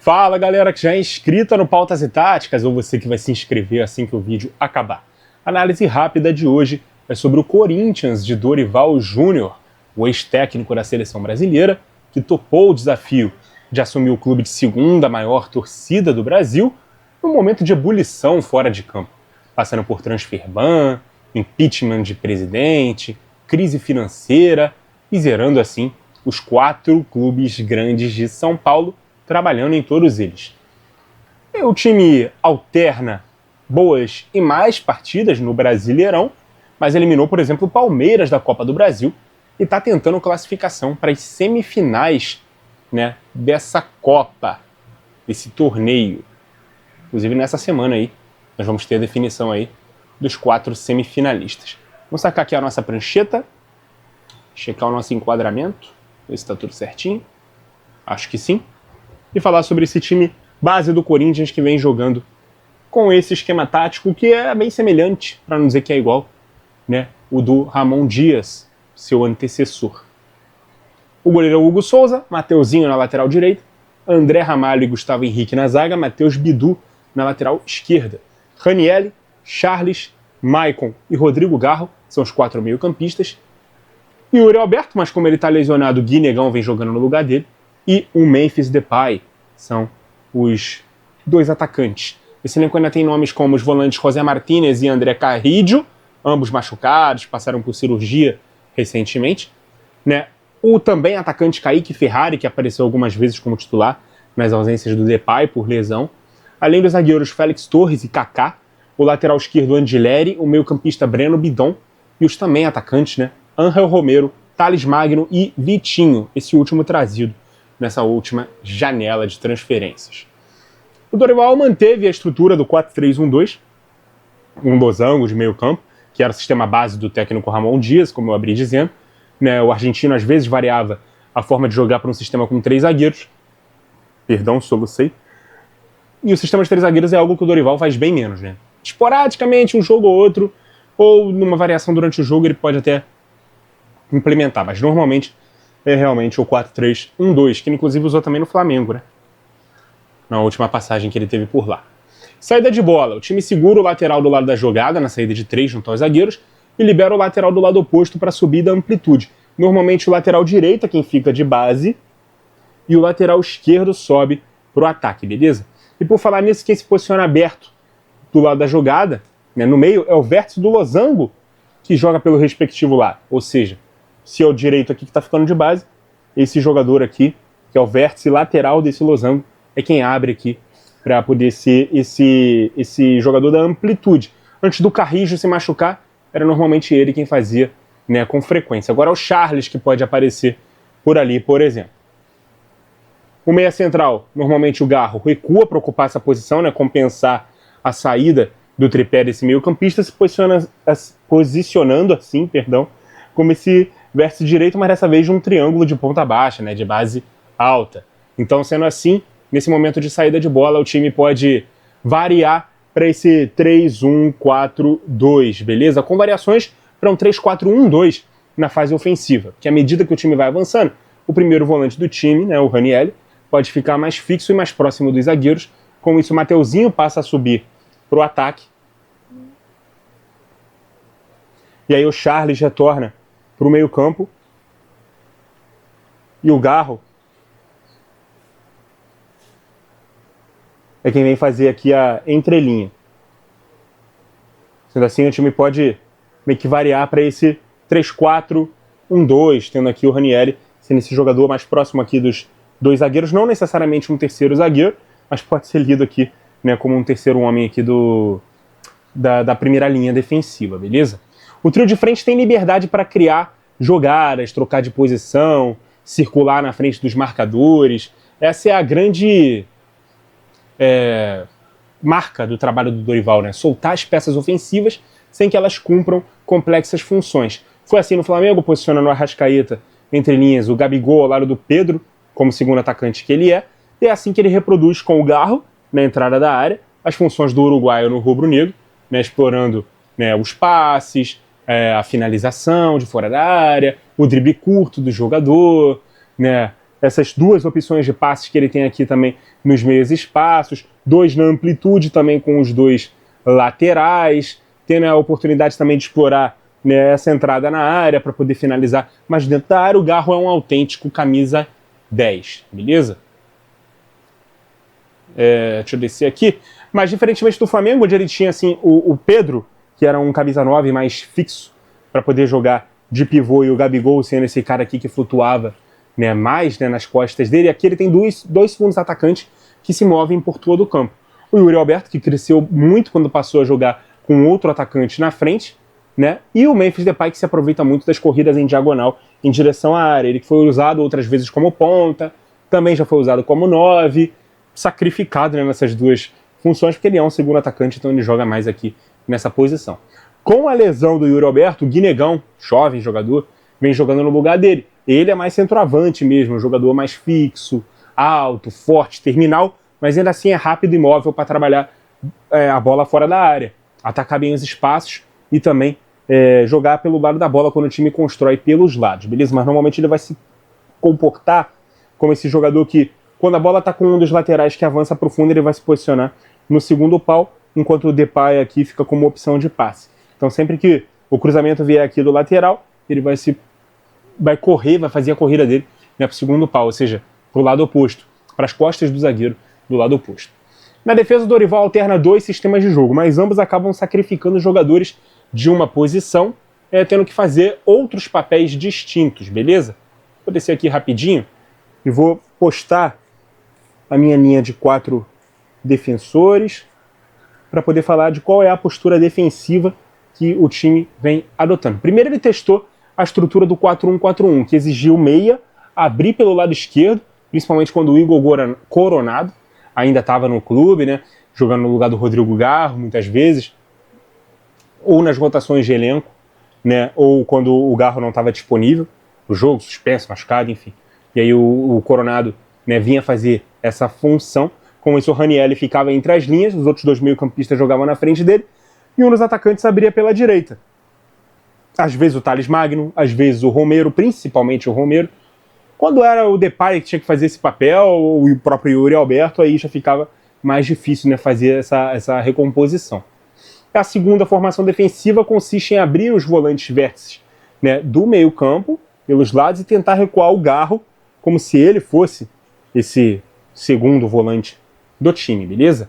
Fala galera que já é inscrita no Pautas e Táticas, ou você que vai se inscrever assim que o vídeo acabar. A análise rápida de hoje é sobre o Corinthians de Dorival Júnior, o ex-técnico da seleção brasileira, que topou o desafio de assumir o clube de segunda maior torcida do Brasil num momento de ebulição fora de campo, passando por transfer ban, impeachment de presidente, crise financeira e zerando assim os 4 clubes grandes de São Paulo, trabalhando em todos eles. O time alterna boas e mais partidas no Brasileirão, mas eliminou, por exemplo, o Palmeiras da Copa do Brasil e está tentando classificação para as semifinais, dessa Copa, desse torneio. Inclusive nessa semana aí, nós vamos ter a definição aí dos 4 semifinalistas. Vamos sacar aqui a nossa prancheta, checar o nosso enquadramento, ver se está tudo certinho. Acho que sim. E falar sobre esse time base do Corinthians que vem jogando com esse esquema tático que é bem semelhante, para não dizer que é igual, o do Ramon Dias, seu antecessor. O goleiro é o Hugo Souza, Mateuzinho na lateral direita, André Ramalho e Gustavo Henrique na zaga, Matheus Bidu na lateral esquerda. Ranielli, Charles, Maicon e Rodrigo Garro são os 4 meio-campistas. E o Yuri Alberto, mas como ele está lesionado, o Gui Negão vem jogando no lugar dele. E o Memphis Depay são os 2 atacantes. Esse elenco ainda tem nomes como os volantes José Martínez e André Carrillo, ambos machucados, passaram por cirurgia recentemente. O também atacante Kaique Ferrari, que apareceu algumas vezes como titular nas ausências do Depay por lesão. Além dos zagueiros Félix Torres e Kaká, o lateral esquerdo Angileri, o meio-campista Breno Bidon e os também atacantes, Ángel Romero, Thales Magno e Vitinho, esse último trazido nessa última janela de transferências. O Dorival manteve a estrutura do 4-3-1-2, um losango de meio campo, que era o sistema base do técnico Ramon Dias, como eu abri dizendo. O argentino às vezes variava a forma de jogar para um sistema com 3 zagueiros. Perdão, solucei. E o sistema de 3 zagueiros é algo que o Dorival faz bem menos. Esporadicamente, um jogo ou outro, ou numa variação durante o jogo, ele pode até implementar, mas normalmente é realmente o 4-3-1-2, que ele inclusive usou também no Flamengo, na última passagem que ele teve por lá. Saída de bola, o time segura o lateral do lado da jogada, na saída de 3 junto aos zagueiros, e libera o lateral do lado oposto para subir da amplitude. Normalmente o lateral direito é quem fica de base, e o lateral esquerdo sobe para o ataque, beleza? E por falar nisso, quem se posiciona aberto do lado da jogada, no meio, é o vértice do losango, que joga pelo respectivo lado, ou seja, se é o direito aqui que está ficando de base, esse jogador aqui, que é o vértice lateral desse losango, é quem abre aqui para poder ser esse jogador da amplitude. Antes do Carrillo se machucar, era normalmente ele quem fazia com frequência. Agora é o Charles que pode aparecer por ali, por exemplo. O meia central, normalmente o Garro, recua para ocupar essa posição, compensar a saída do tripé desse meio campista, se posicionando assim, como esse vértice direito, mas dessa vez de um triângulo de ponta baixa, de base alta. Então, sendo assim, nesse momento de saída de bola, o time pode variar para esse 3-1-4-2, beleza? Com variações para um 3-4-1-2 na fase ofensiva, que à medida que o time vai avançando, o primeiro volante do time, o Ranielli, pode ficar mais fixo e mais próximo dos zagueiros. Com isso, o Mateuzinho passa a subir para o ataque. E aí o Charles retorna para o meio campo. E o Garro é quem vem fazer aqui a entrelinha. Sendo assim, o time pode meio que variar para esse 3-4-1-2, tendo aqui o Ranielli sendo esse jogador mais próximo aqui dos 2 zagueiros, não necessariamente um terceiro zagueiro, mas pode ser lido aqui como um terceiro homem aqui da primeira linha defensiva, beleza? O trio de frente tem liberdade para criar jogadas, trocar de posição, circular na frente dos marcadores. Essa é a grande marca do trabalho do Dorival, soltar as peças ofensivas sem que elas cumpram complexas funções. Foi assim no Flamengo, posicionando o Arrascaeta entre linhas, o Gabigol ao lado do Pedro, como segundo atacante que ele é, e é assim que ele reproduz com o Garro, na entrada da área, as funções do uruguaio no rubro-negro, explorando os passes, a finalização de fora da área, o drible curto do jogador, essas duas opções de passes que ele tem aqui também nos meios espaços, 2 na amplitude também com os 2 laterais, tendo a oportunidade também de explorar, né, essa entrada na área para poder finalizar mais dentro da área. O Garro é um autêntico camisa 10, beleza? Deixa eu descer aqui. Mas diferentemente do Flamengo, onde ele tinha assim, o Pedro, que era um camisa 9 mais fixo para poder jogar de pivô, e o Gabigol sendo esse cara aqui que flutuava, né, mais, né, nas costas dele. Aqui ele tem dois segundos atacantes que se movem por todo o campo. O Yuri Alberto, que cresceu muito quando passou a jogar com outro atacante na frente, né, e o Memphis Depay, que se aproveita muito das corridas em diagonal em direção à área. Ele que foi usado outras vezes como ponta, também já foi usado como 9, sacrificado, né, nessas duas funções, porque ele é um segundo atacante, então ele joga mais aqui nessa posição. Com a lesão do Yuri Alberto, o Guinegão, jovem jogador, vem jogando no lugar dele. Ele é mais centroavante mesmo, um jogador mais fixo, alto, forte, terminal, mas ainda assim é rápido e móvel para trabalhar a bola fora da área, atacar bem os espaços e também jogar pelo lado da bola quando o time constrói pelos lados, beleza? Mas normalmente ele vai se comportar como esse jogador que, quando a bola está com um dos laterais que avança para o fundo, ele vai se posicionar no segundo pau, enquanto o Depay aqui fica como opção de passe. Então sempre que o cruzamento vier aqui do lateral, ele vai correr, vai fazer a corrida dele, né, para o segundo pau, ou seja, para o lado oposto, para as costas do zagueiro do lado oposto. Na defesa, o Dorival alterna 2 sistemas de jogo, mas ambos acabam sacrificando jogadores de uma posição, tendo que fazer outros papéis distintos, beleza? Vou descer aqui rapidinho e vou postar a minha linha de 4 defensores para poder falar de qual é a postura defensiva que o time vem adotando. Primeiro ele testou a estrutura do 4-1-4-1, que exigiu o meia abrir pelo lado esquerdo, principalmente quando o Igor Coronado ainda estava no clube, né, jogando no lugar do Rodrigo Garro, muitas vezes, ou nas rotações de elenco, né, ou quando o Garro não estava disponível, o jogo, suspenso, machucado, enfim. E aí o Coronado, né, vinha fazer essa função. Com isso, o Ranieri ficava entre as linhas, os outros 2 meio-campistas jogavam na frente dele, e um dos atacantes abria pela direita. Às vezes o Thales Magno, às vezes o Romero, principalmente o Romero. Quando era o Depay que tinha que fazer esse papel, ou o próprio Yuri Alberto, aí já ficava mais difícil, né, fazer essa recomposição. A segunda formação defensiva consiste em abrir os volantes vértices, né, do meio campo, pelos lados, e tentar recuar o Garro, como se ele fosse esse segundo volante do time, beleza?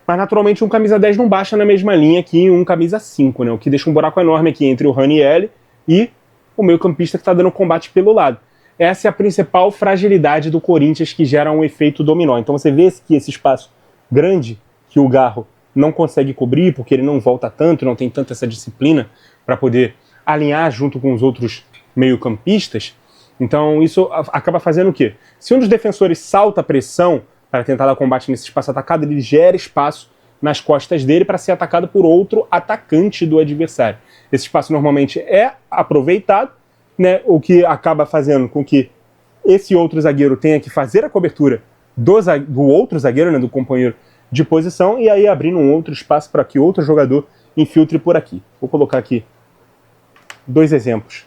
Mas naturalmente um camisa 10 não baixa na mesma linha que um camisa 5, né? O que deixa um buraco enorme aqui entre o Ranieri e o meio-campista que está dando combate pelo lado. Essa é a principal fragilidade do Corinthians, que gera um efeito dominó. Então você vê que esse espaço grande que o Garro não consegue cobrir, porque ele não volta tanto, não tem tanta essa disciplina para poder alinhar junto com os outros meio-campistas. Então isso acaba fazendo o quê? Se um dos defensores salta a pressão para tentar dar combate nesse espaço atacado, ele gera espaço nas costas dele para ser atacado por outro atacante do adversário. Esse espaço normalmente é aproveitado, né, o que acaba fazendo com que esse outro zagueiro tenha que fazer a cobertura do outro zagueiro, né, do companheiro de posição, e aí abrindo um outro espaço para que outro jogador infiltre por aqui. Vou colocar aqui 2 exemplos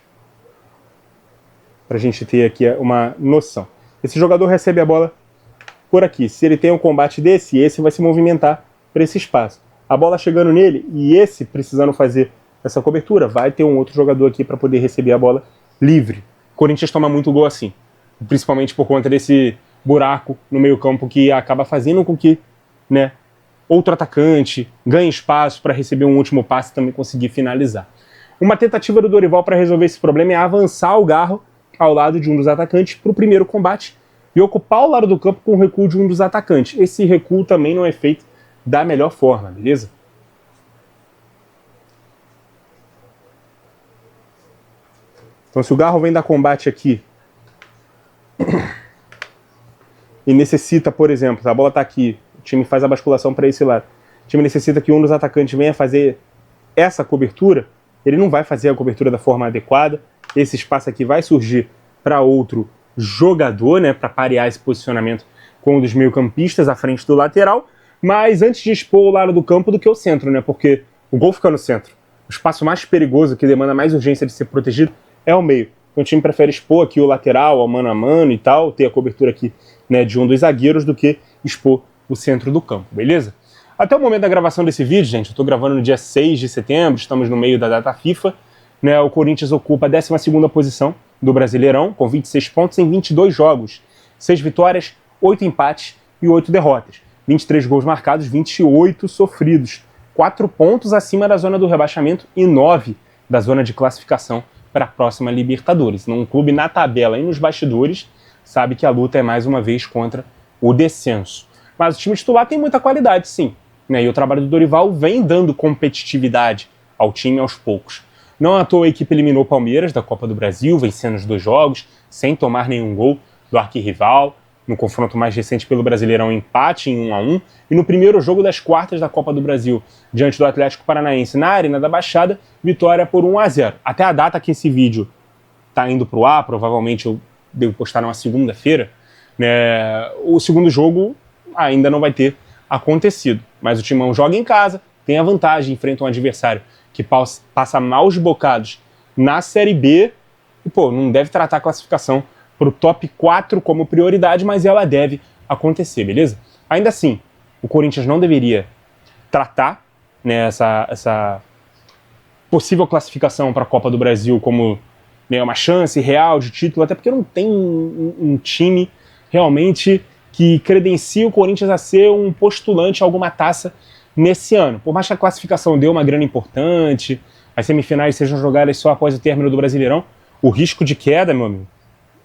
para a gente ter aqui uma noção. Esse jogador recebe a bola por aqui. Se ele tem um combate desse, esse vai se movimentar para esse espaço. A bola chegando nele e esse precisando fazer essa cobertura, vai ter um outro jogador aqui para poder receber a bola livre. O Corinthians toma muito gol assim, principalmente por conta desse buraco no meio-campo que acaba fazendo com que, né, outro atacante ganhe espaço para receber um último passe e também conseguir finalizar. Uma tentativa do Dorival para resolver esse problema é avançar o Garro ao lado de um dos atacantes para o primeiro combate e ocupar o lado do campo com o recuo de um dos atacantes. Esse recuo também não é feito da melhor forma, beleza? Então se o Garro vem dar combate aqui e necessita, por exemplo, a bola está aqui, o time faz a basculação para esse lado, o time necessita que um dos atacantes venha fazer essa cobertura, ele não vai fazer a cobertura da forma adequada, esse espaço aqui vai surgir para outro jogador, né, para parear esse posicionamento com um dos meio-campistas à frente do lateral, mas antes de expor o lado do campo do que o centro, né, porque o gol fica no centro. O espaço mais perigoso, que demanda mais urgência de ser protegido, é o meio. Então o time prefere expor aqui o lateral, o mano a mano e tal, ter a cobertura aqui, né, de um dos zagueiros, do que expor o centro do campo, beleza? Até o momento da gravação desse vídeo, gente, eu estou gravando no dia 6 de setembro, estamos no meio da data FIFA, né, o Corinthians ocupa a 12ª posição do Brasileirão, com 26 pontos em 22 jogos, 6 vitórias, 8 empates e 8 derrotas, 23 gols marcados, 28 sofridos, 4 pontos acima da zona do rebaixamento e 9 da zona de classificação para a próxima Libertadores. Um clube na tabela e nos bastidores sabe que a luta é mais uma vez contra o descenso. Mas o time titular tem muita qualidade, sim, né? E o trabalho do Dorival vem dando competitividade ao time aos poucos. Não à toa a equipe eliminou o Palmeiras da Copa do Brasil, vencendo os 2 jogos, sem tomar nenhum gol do arquirrival. No confronto mais recente pelo Brasileirão, empate em 1-1. E no primeiro jogo das quartas da Copa do Brasil, diante do Atlético Paranaense, na Arena da Baixada, vitória por 1-0. Até a data que esse vídeo está indo para o ar, provavelmente eu devo postar numa segunda-feira, né, o segundo jogo ainda não vai ter acontecido. Mas o Timão joga em casa, tem a vantagem, enfrenta um adversário que passa maus bocados na Série B e, não deve tratar a classificação para o top 4 como prioridade, mas ela deve acontecer, beleza? Ainda assim, o Corinthians não deveria tratar, né, essa possível classificação para a Copa do Brasil como, né, uma chance real de título, até porque não tem um time realmente que credencie o Corinthians a ser um postulante a alguma taça nesse ano. Por mais que a classificação dê uma grana importante, as semifinais sejam jogadas só após o término do Brasileirão, o risco de queda, meu amigo,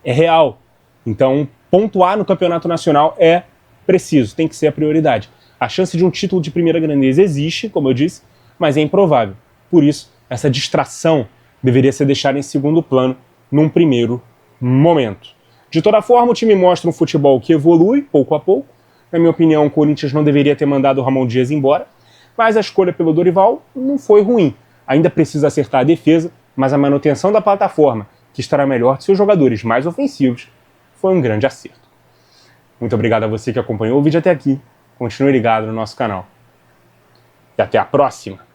é real. Então, pontuar no campeonato nacional é preciso, tem que ser a prioridade. A chance de um título de primeira grandeza existe, como eu disse, mas é improvável. Por isso, essa distração deveria ser deixada em segundo plano num primeiro momento. De toda forma, o time mostra um futebol que evolui pouco a pouco. Na minha opinião, o Corinthians não deveria ter mandado o Ramon Dias embora, mas a escolha pelo Dorival não foi ruim. Ainda precisa acertar a defesa, mas a manutenção da plataforma, que estará melhor de seus jogadores mais ofensivos, foi um grande acerto. Muito obrigado a você que acompanhou o vídeo até aqui. Continue ligado no nosso canal. E até a próxima!